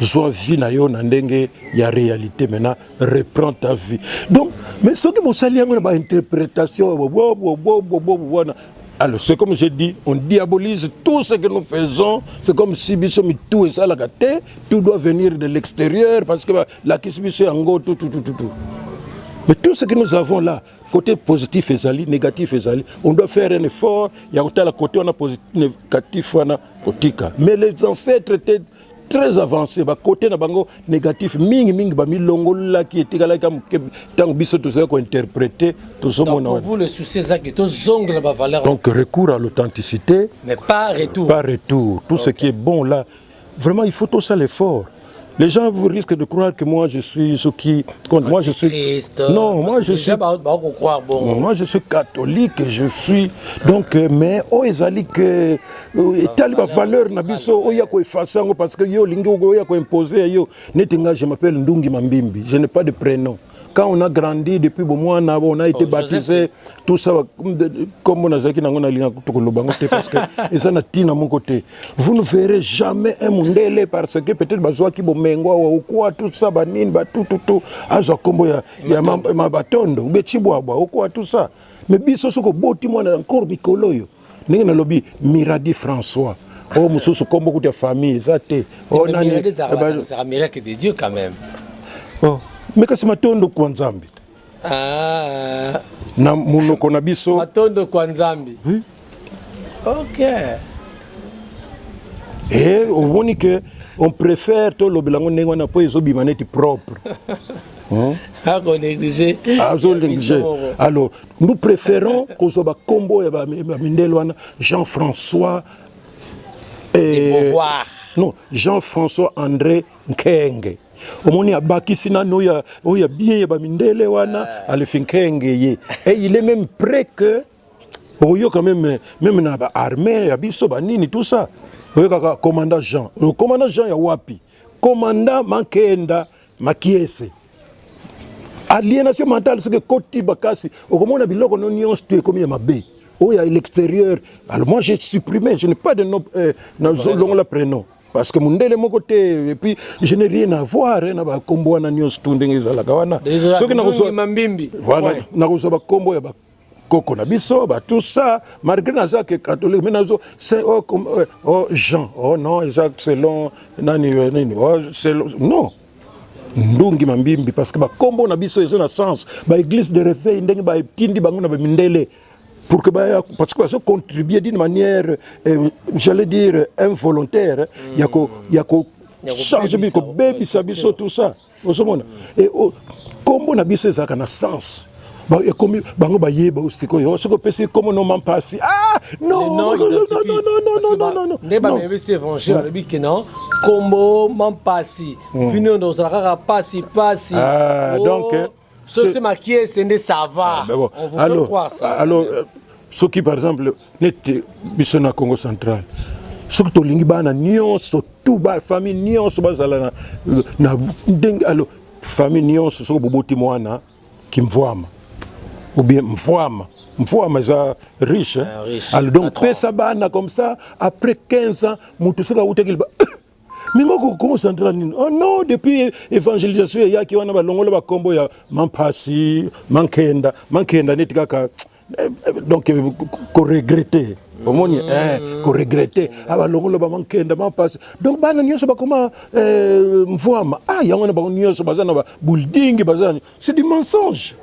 [SPEAKER 1] soit vie na yo na ndenge ya réalité maintenant reprends ta vie donc mais ce que vous sali yango na interprétation alors c'est comme je dis on diabolise tout ce que nous faisons c'est comme si bisomi tout et ça la gâté tout doit venir de l'extérieur parce que la kisbiso yango tout mais tout ce que nous avons là côté positif et négatif et on doit faire un effort il y a côté on a positif négatif on a kotika mais les ancêtres étaient très avancé ba côté na bango négatif mingi ba milongo la qui était là comme tant biso tout ça ko interpréter tout ça mon
[SPEAKER 2] pour vous le souci c'est que tous zongle ba valeur
[SPEAKER 1] donc recours à l'authenticité
[SPEAKER 2] mais pas retour
[SPEAKER 1] tout ce qui est bon là vraiment il faut tout ça l'effort. Les gens vous risquent de croire que moi je suis ce qui compte. Moi je suis
[SPEAKER 2] Christ,
[SPEAKER 1] non, moi je suis moi je suis catholique, je suis donc mais ezali que taliba valeur na biso oya ko effacer parce que yo lingi oya ko imposer yo netinga je m'appelle Ndungi Mambimbi, je n'ai pas de prénom. Quand on a grandi depuis on a été baptisé tout ça comme on a zaki nango na linga tukolobango te parce que et ça na tina mon côté vous ne verrez jamais un mondele parce que peut-être bazwa ki bomengo ou quoi tout ça banine ba tout azo kombo ya ma batondo betibwa ou quoi tout ça mais biso soko boti mwana encore bikolo yo ninga na lobi Miradi François oh mususu kombo kutia famille ça te
[SPEAKER 2] oh nani c'est un miracle de Dieu quand même
[SPEAKER 1] oh mais que c'est matondo kwa nzambi na munoko na biso
[SPEAKER 2] matondo kwa nzambi
[SPEAKER 1] oui
[SPEAKER 2] OK
[SPEAKER 1] et on voit que on préfère to lobelango nengo na po ezobima neti propre alors nous préférons qu'on soit combo ya ba mindelwana Jean-François non Jean-François André Nkenge omoni abakisi nano oya bien ya bamindele wana alifinkenge ye et il est même prêt que oyo quand même na ba armée ya biso banini tout ça oyo kaka commandant Jean ya wapi commandant Makenda Makiese aliénation mentale c'est que koti bakasi okomona biloko no nyonso tu comme ya mabe oya à l'extérieur alors moi j'ai supprimé je n'ai pas de nom dans la prénom parce que mundele mon côté et puis je n'ai rien à voir na ba kombo na news tundenge za la kawana
[SPEAKER 2] ce que na Mambimbi
[SPEAKER 1] voilà na ko ba kombo ya ba koko na biso ba tout ça malgré naza que catholique mais nazo c'est comme Jean non exact selon nani selon non ndungi mambimbi parce que ba kombo na biso ils ont un sens ba église de réveil ndenge ba tindi bango na ba mindele pour que parce que ça contribuer d'une manière j'allais dire involontaire yako changer biko baby sabiso tout ça et kombo na biso ça a sens et comme bango ba yeba aussi ko yo soko pesi comme non man passi non non
[SPEAKER 2] ne ba me c'est évangile le bik non kombo man passi finir dans la passi donc ce maquillé c'est ça va on vous fait croire ça
[SPEAKER 1] alors ce qui par exemple net biso na Congo central ce que tolingi bana nyonso tout ba famille nyonso bazala na ndenge alors famille nyonso so boboti mwana kimvwama ou bien mfwama za riche alors donc pesa bana comme ça après 15 ans mutu sika utekili ba mingo ko central ni oh non depuis évangélisation ya ki wana balongola ba kombo ya mampasi mankenda netikaka donc ko regretter omoni ko regretter abalongola ba mankenda mampasi donc bana nyonso ba koma mfwama yango na ba nyonso bazana ba building bazana c'est du mensonge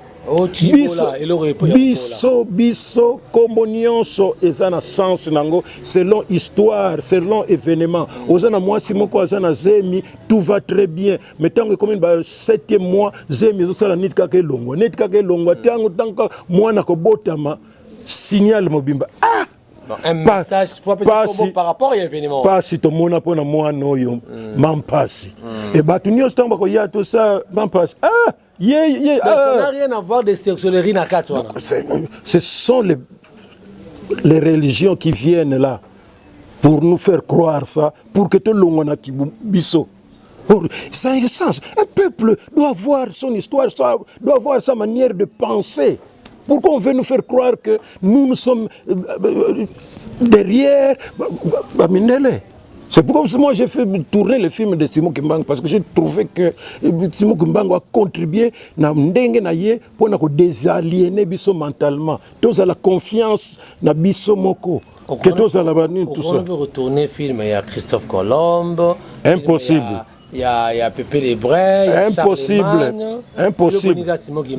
[SPEAKER 1] biso kombo nyonso ezana sens nango selon histoire selon événement ozana mwasi moko azana zemi tout va très bien mais tango comme ba 7e mois zemi ezosala nit kaka elongwa tango mwana ko botama signal mobimba
[SPEAKER 2] un message faut appeler par rapport à l'événement
[SPEAKER 1] pas si to mona pona mwana oyo mampasi et batu nyonso tango ko ya tout ça mampasi
[SPEAKER 2] ça n'a rien à voir de sexualité na katwa.
[SPEAKER 1] Ce sont les religions qui viennent là pour nous faire croire ça, pour que tout le monde qui biso. Ça a un sens. Un peuple doit avoir son histoire, doit avoir sa manière de penser. Pourquoi on veut nous faire croire que nous sommes derrière Bamindele? C'est pourquoi moi j'ai fait tourner le film de Simon Kimbangu parce que j'ai trouvé que Simon Kimbangu a contribué na ndenge na ye pour na ko désaliéner biso mentalement. Tous à la confiance na biso moko. Que tous à la banine tout ça.
[SPEAKER 2] On peut retourner film il y a Christophe Colomb.
[SPEAKER 1] Impossible.
[SPEAKER 2] Il y a Pépé Lebray.
[SPEAKER 1] Impossible.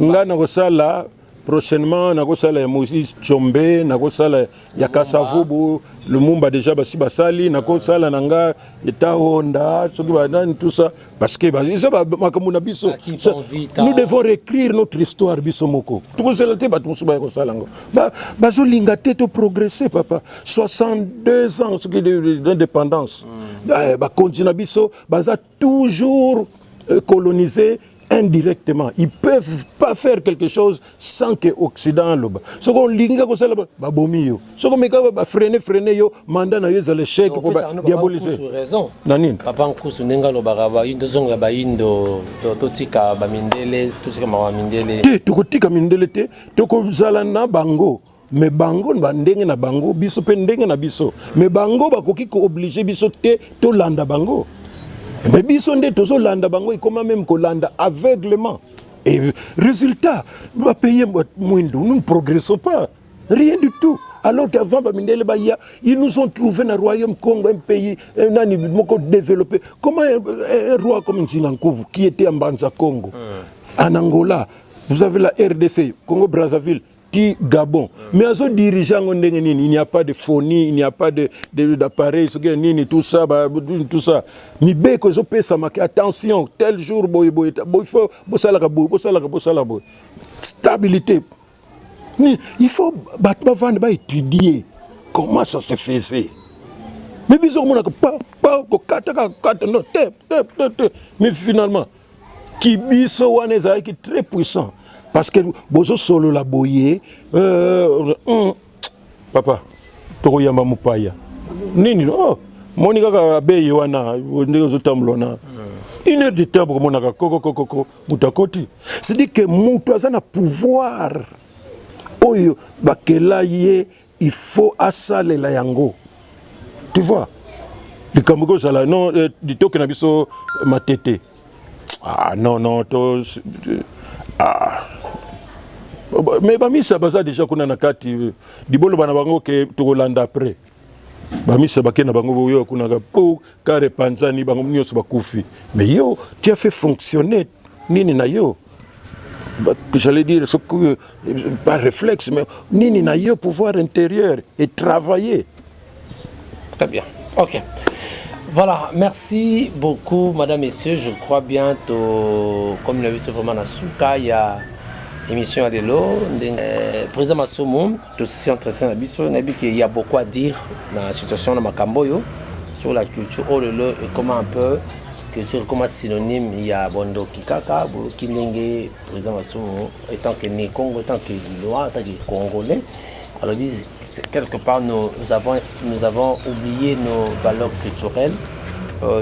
[SPEAKER 1] Ngana ko sala prochainement nakosala ya Moïse Tchombe nakosala ya Kasavubu Lumumba déjà basi basali nakosala nanga eta Honda soki banani tout ça parce que ça makamuna biso nous devons réécrire notre histoire biso moko tukosela te bato musuba yakosala ngo bazo linga te to progresser papa 62 ans ce qui d'indépendance ba continue biso baza toujours colonisé indirectement. Ils ne peuvent pas faire quelque chose sans que l'Occident le fasse. Ce qu'on linga ko sala ba bomio. Ce qu'on meka ba freiner yo mandat na yeza l'échec pour diaboliser.
[SPEAKER 2] Raison. Nanine. Papa nkusu nenga lo baraba indo zonga ba indo totika ba mindele totika ma mindele.
[SPEAKER 1] Te tokotika mindele te tokozala na bango. Mais bango ba ndenge na bango biso pe ndenge na biso. Mais bango bakoki ko obliger biso te to landa bango. Mais bisonde tozo landa bango ikoma même ko landa aveuglement et résultat va payer mwindo nous ne progressons pas rien du tout alors qu'avant Bamindele Baya ils nous ont trouvé dans le royaume Congo un pays nani moko développé comment un roi comme Nzinankovu qui était en Banza Congo en Angola vous avez la RDC Congo Brazzaville qui Gabon mais à ce dirigeant il n'y a pas de phonie il n'y a pas d'appareil tout ça mi beko zo pesa mak attention tel jour boy faut stabilité il faut vendre étudier comment ça se faisait mais bizarre mon pas kata non mais finalement qui biso wana qui très puissant. Parce que bozo solo la boye papa toko yamba mupaya nini monika ka be wana ndeko zotamlona 1 heure de temps pour monaka koko mutakoti c'est dit que mutu azana pouvoir oyo bakela ye il faut asale la yango tu vois le kamoko sala non ditoke na biso matete non to Mais bamisa baza déjà kuna na kati dibolo bana bango ke tokolanda après. Bamisa bakena bango boyo kuna ka po kare panzani bango nyoso bakufi. Mais yo, tu as fait fonctionner nini na yo. J'allais dire par réflexe, mais nini na yo pouvoir intérieur et travailler.
[SPEAKER 2] Très bien. Ok. Voilà, merci beaucoup, madame, messieurs. Je crois bien que, comme vous l'avez vu, c'est vraiment dans Souka, il y a émission à l'élo. Président Massoumou, tout ceci entretien il y a beaucoup à dire dans la situation de Makamboyo, sur la culture, et comment un peu, culture, comment synonyme, il y a Bondo Kikaka, Kinenge, président Massoumou, étant que né Congo, étant que Lillois, étant que Congolais. Alors, quelque part, nous avons oublié nos valeurs culturelles.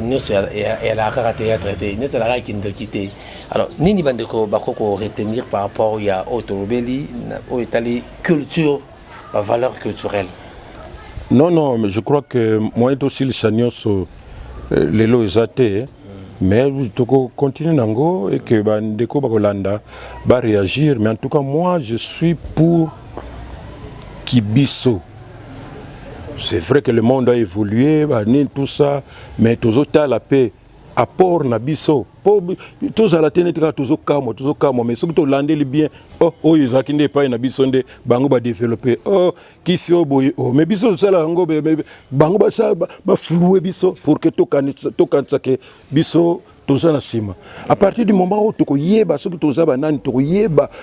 [SPEAKER 2] Nous, et la raté à traiter. Nous, c'est la raté qui nous a quittés. Alors, Nini Bandeko, Bakoko, retenir par rapport à Otolobeli, au Italie, culture, valeurs culturelles.
[SPEAKER 1] Non, mais je crois que moi aussi, le Sanyos, les lots exatés, mais je continue nango et que Bandeko Bakolanda va réagir. Mais en tout cas, moi, je suis pour Kibiso. C'est vrai que le monde a évolué, tout ça, mais tous autres la paix, apport Nabiso. Tous à la télé, tous au calme, mais ceux qui ont landé les biens, ils ont quitté pas Nabiso, Bango va développer. Qui s'y oboye, mais Biso, ça là, Bango va ça, va flouer Biso pour que tout que Biso. À partir du moment où tu as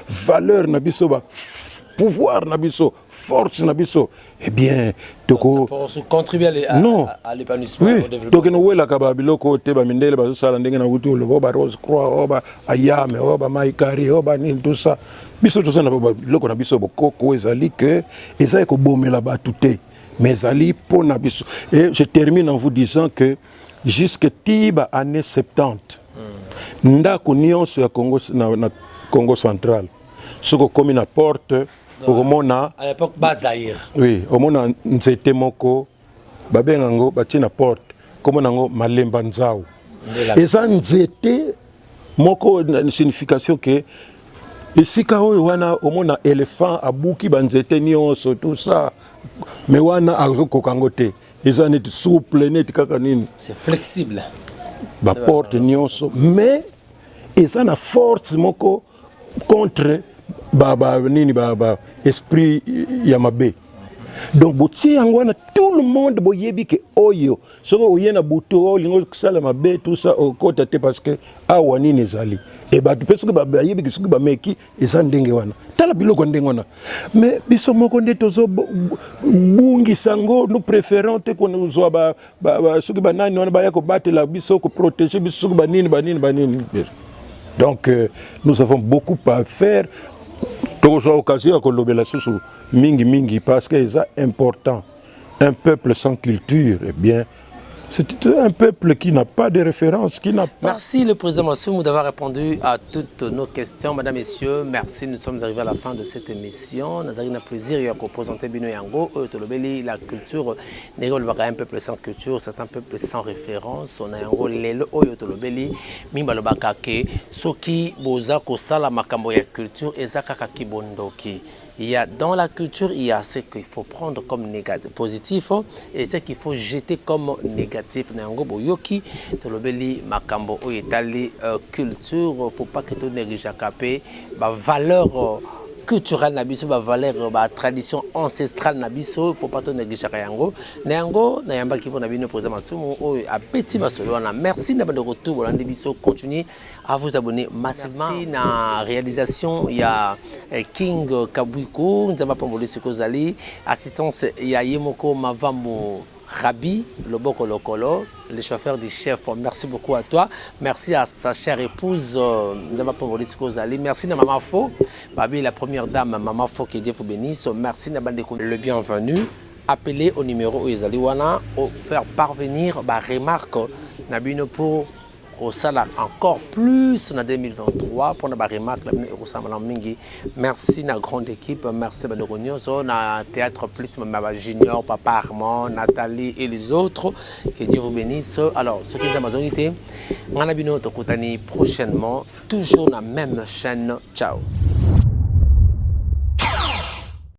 [SPEAKER 1] valeur, pouvoir, force, eh bien, tu
[SPEAKER 2] pour contribuer à l'épanouissement.
[SPEAKER 1] Oui, tu et je termine en vous disant que jusqu'à Tiba année 70, ndako nyonso ya Congo central, soko komi na porte, okomona
[SPEAKER 2] à l'époque Bazaïr.
[SPEAKER 1] Oui, omona nzete moko babengango bati na porte, komona ngo malemba nzao. Eza nzete moko na signification que esika oyo wana omona éléphant abuki banzete nyonso tout ça, mais wana azokokango te. Eza net souple net kaka nini.
[SPEAKER 2] C'est flexible.
[SPEAKER 1] Ba porte nyonso, mais eza na force moko contre esprit yamabe. Donc botie yango na tout le monde boyebi ke oyo soko oyena buto olingo kusala mabe tout ça okota te parce que awa nini ezali et ba parce que ba yebi ke soki ba meki eza ndenge wana tala biloko ndenge wana, mais biso moko nde tozo bungi sango nous préférons te qu'on nous soit ba soki ba nani wana ba ya ko batela biso ko protéger biso soki ba nini. Donc nous avons beaucoup à faire. Toujours occasion à kolobela susu mingi parce que c'est important. Un peuple sans culture, eh bien, c'est un peuple qui n'a pas de référence, qui n'a pas...
[SPEAKER 2] Merci le président Massoumou d'avoir répondu à toutes nos questions. Mesdames, Messieurs, merci. Nous sommes arrivés à la fin de cette émission. Nous avons un plaisir de présenter Bino Yango, la culture. Un peuple sans culture, c'est un peuple sans référence. On a un rôle Oyotolobeli, Mimbalobakake, Soki, Bozako, Sala, Makambo, ya culture, Ezakaka Kibondoki. Il y a dans la culture, il y a ce qu'il faut prendre comme négatif, positif, et ce qu'il faut jeter comme négatif. Nango boyoki, tolobeli makambo oyetali culture, faut pas que tu négliges capé, valeur culturelle nabiso, valeur, tradition ancestrale nabiso, faut pas te négliger yango. Nango na yamba ki pona bino président Massoumou o a petit masolo na merci na de retour bolande biso, continuez à vous abonner massivement. Merci na réalisation, il y a King Kabuiko, nous avons pas molé ce kozali, assistance il y a Yemoko Mavamo Rabi, Loboko Lokolo, le chauffeur du chef. Merci beaucoup à toi. Merci à sa chère épouse, merci à Maman Fo, Babi, la première dame, Maman Fo, que Dieu vous bénisse. Merci à le bienvenu. Appelez au numéro Ezaliwana, faire parvenir ma remarque pour au salaire encore plus en 2023 pour la remarque. Merci à la grande équipe, merci à la Théâtre Plus, Junior, Papa Armand, Nathalie et les autres. Que Dieu vous bénisse. Alors, ce qui est la majorité, on a prochainement, toujours la même chaîne. Ciao.